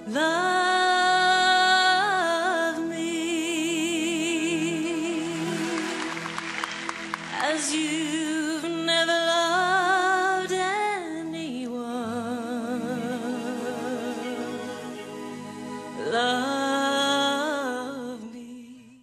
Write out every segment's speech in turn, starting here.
Love me as you've never loved anyone. Love me.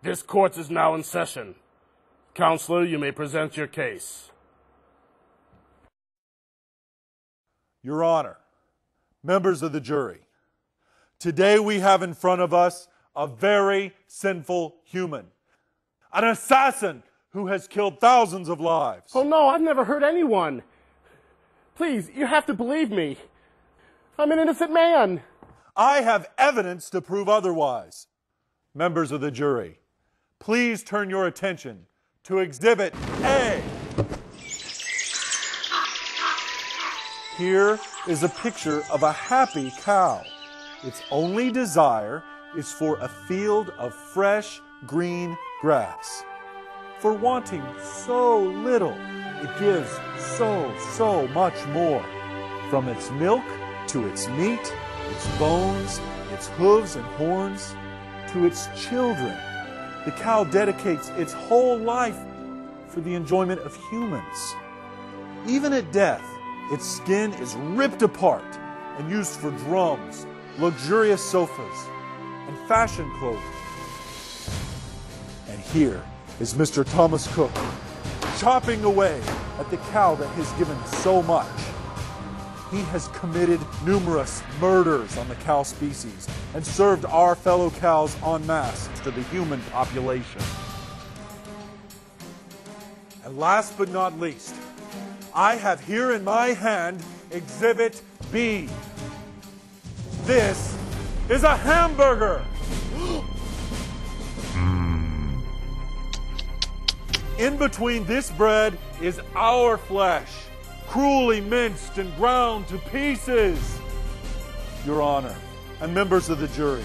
This court is now in session. Counselor, you may present your case. Your Honor, members of the jury, today we have in front of us a very sinful human, an assassin who has killed thousands of lives. Oh no, I've never hurt anyone. Please, you have to believe me. I'm an innocent man. I have evidence to prove otherwise. Members of the jury, please turn your attention to Exhibit A. Here is a picture of a happy cow. Its only desire is for a field of fresh green grass. For wanting so little, it gives so much more. From its milk to its meat, its bones, its hooves and horns, to its children. The cow dedicates its whole life for the enjoyment of humans. Even at death, its skin is ripped apart and used for drums, luxurious sofas, and fashion clothing. And here is Mr. Thomas Cook, chopping away at the cow that has given so much. He has committed numerous murders on the cow species and served our fellow cows en masse to the human population. And last but not least, I have here in my hand Exhibit B. This is a hamburger. In between this bread is our flesh, cruelly minced and ground to pieces. Your Honor, and members of the jury,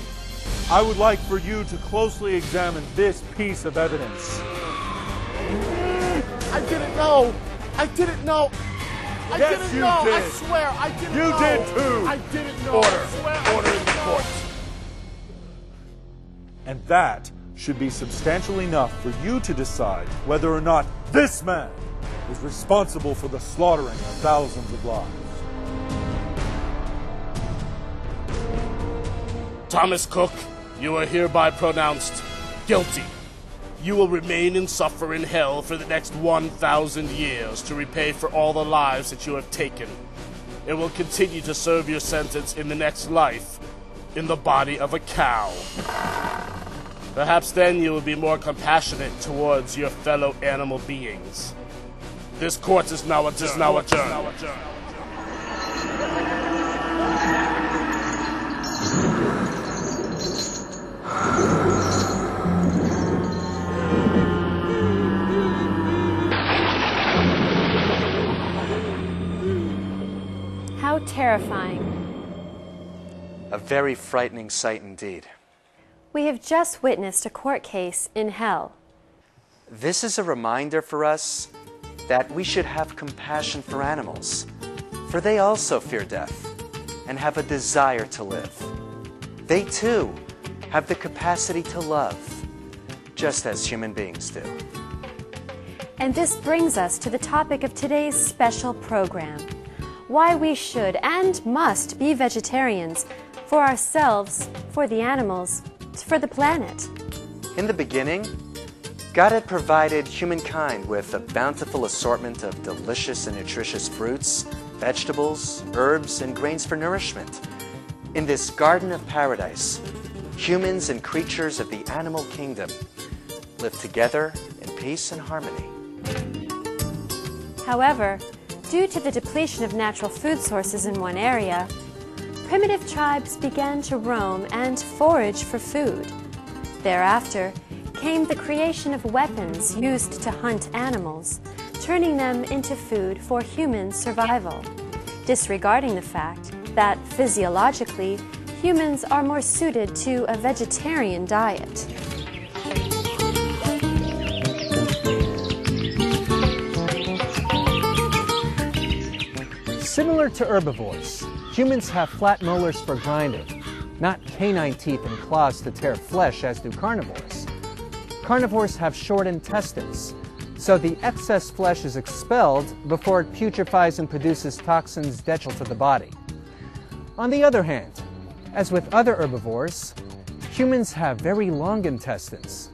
I would like for you to closely examine this piece of evidence. I didn't know. I didn't know. I Yes, didn't you know. did. I swear, I didn't know. You did too. I didn't know. Order. I swear, I Order in didn't the know. court. And that should be substantial enough for you to decide whether or not this man is responsible for the slaughtering of thousands of lives. Thomas Cook, you are hereby pronounced guilty. You will remain and suffer in hell for the next 1,000 years to repay for all the lives that you have taken. It will continue to serve your sentence in the next life, in the body of a cow. Perhaps then you will be more compassionate towards your fellow animal beings. This court is now adjourned. How terrifying. A very frightening sight indeed. We have just witnessed a court case in hell. This is a reminder for us that we should have compassion for animals, for they also fear death and have a desire to live. They too have the capacity to love, just as human beings do. And this brings us to the topic of today's special program: why we should and must be vegetarians for ourselves, for the animals, for the planet. In the beginning, God had provided humankind with a bountiful assortment of delicious and nutritious fruits, vegetables, herbs, and grains for nourishment. In this garden of paradise, humans and creatures of the animal kingdom live together in peace and harmony. However, Due to the depletion of natural food sources in one area, primitive tribes began to roam and forage for food. Thereafter came the creation of weapons used to hunt animals, turning them into food for human survival, disregarding the fact that physiologically humans are more suited to a vegetarian diet. Similar to herbivores, humans have flat molars for grinding, not canine teeth and claws to tear flesh as do carnivores. Carnivores have short intestines, so the excess flesh is expelled before it putrefies and produces toxins detrimental to the body. On the other hand, as with other herbivores, humans have very long intestines,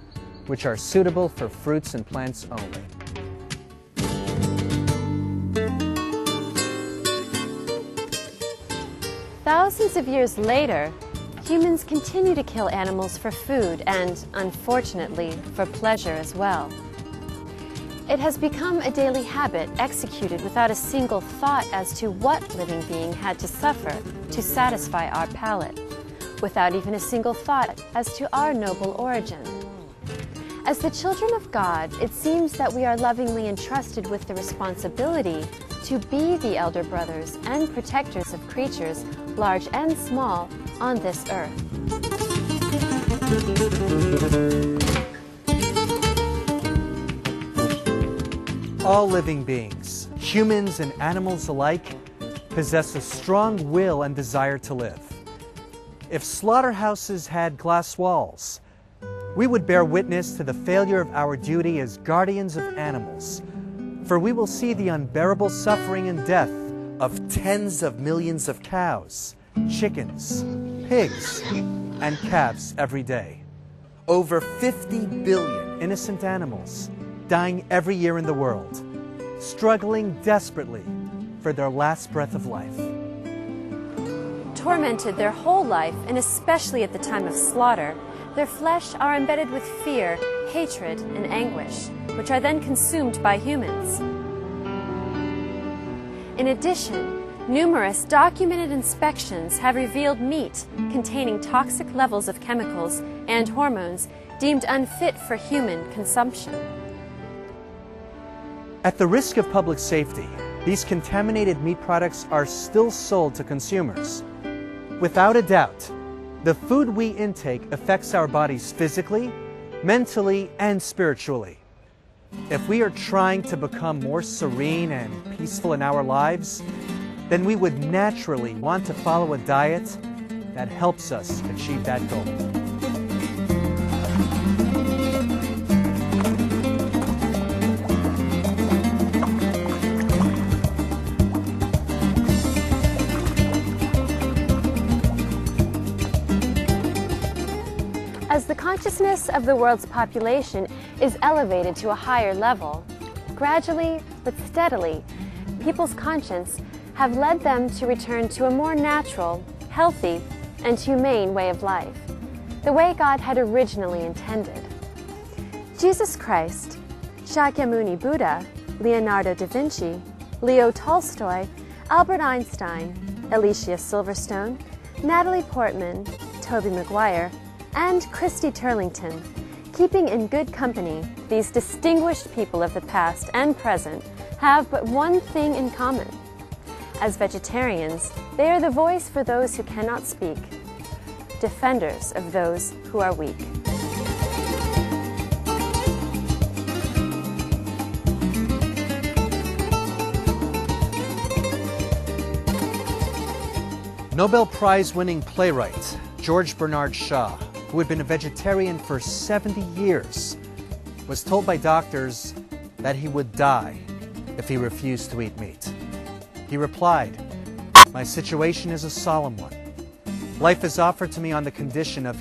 which are suitable for fruits and plants only. Thousands of years later, humans continue to kill animals for food and, unfortunately, for pleasure as well. It has become a daily habit executed without a single thought as to what living being had to suffer to satisfy our palate, without even a single thought as to our noble origin. As the children of God, it seems that we are lovingly entrusted with the responsibility to be the elder brothers and protectors of creatures, large and small, on this earth. All living beings, humans and animals alike, possess a strong will and desire to live. If slaughterhouses had glass walls, we would bear witness to the failure of our duty as guardians of animals, for we will see the unbearable suffering and death of tens of millions of cows, chickens, pigs, and calves every day. Over 50 billion innocent animals dying every year in the world, struggling desperately for their last breath of life. Tormented their whole life, and especially at the time of slaughter, their flesh are embedded with fear, hatred, and anguish, which are then consumed by humans. In addition, numerous documented inspections have revealed meat containing toxic levels of chemicals and hormones deemed unfit for human consumption. At the risk of public safety, these contaminated meat products are still sold to consumers. Without a doubt, the food we intake affects our bodies physically, mentally, and spiritually. If we are trying to become more serene and peaceful in our lives, then we would naturally want to follow a diet that helps us achieve that goal. As the consciousness of the world's population is elevated to a higher level, gradually but steadily, people's conscience have led them to return to a more natural, healthy, and humane way of life, the way God had originally intended. Jesus Christ, Shakyamuni Buddha, Leonardo da Vinci, Leo Tolstoy, Albert Einstein, Alicia Silverstone, Natalie Portman, Tobey Maguire, and Christy Turlington. Keeping in good company, these distinguished people of the past and present have but one thing in common. As vegetarians, they are the voice for those who cannot speak, defenders of those who are weak. Nobel Prize-winning playwright George Bernard Shaw, who had been a vegetarian for 70 years, was told by doctors that he would die if he refused to eat meat. He replied, "My situation is a solemn one. Life is offered to me on the condition of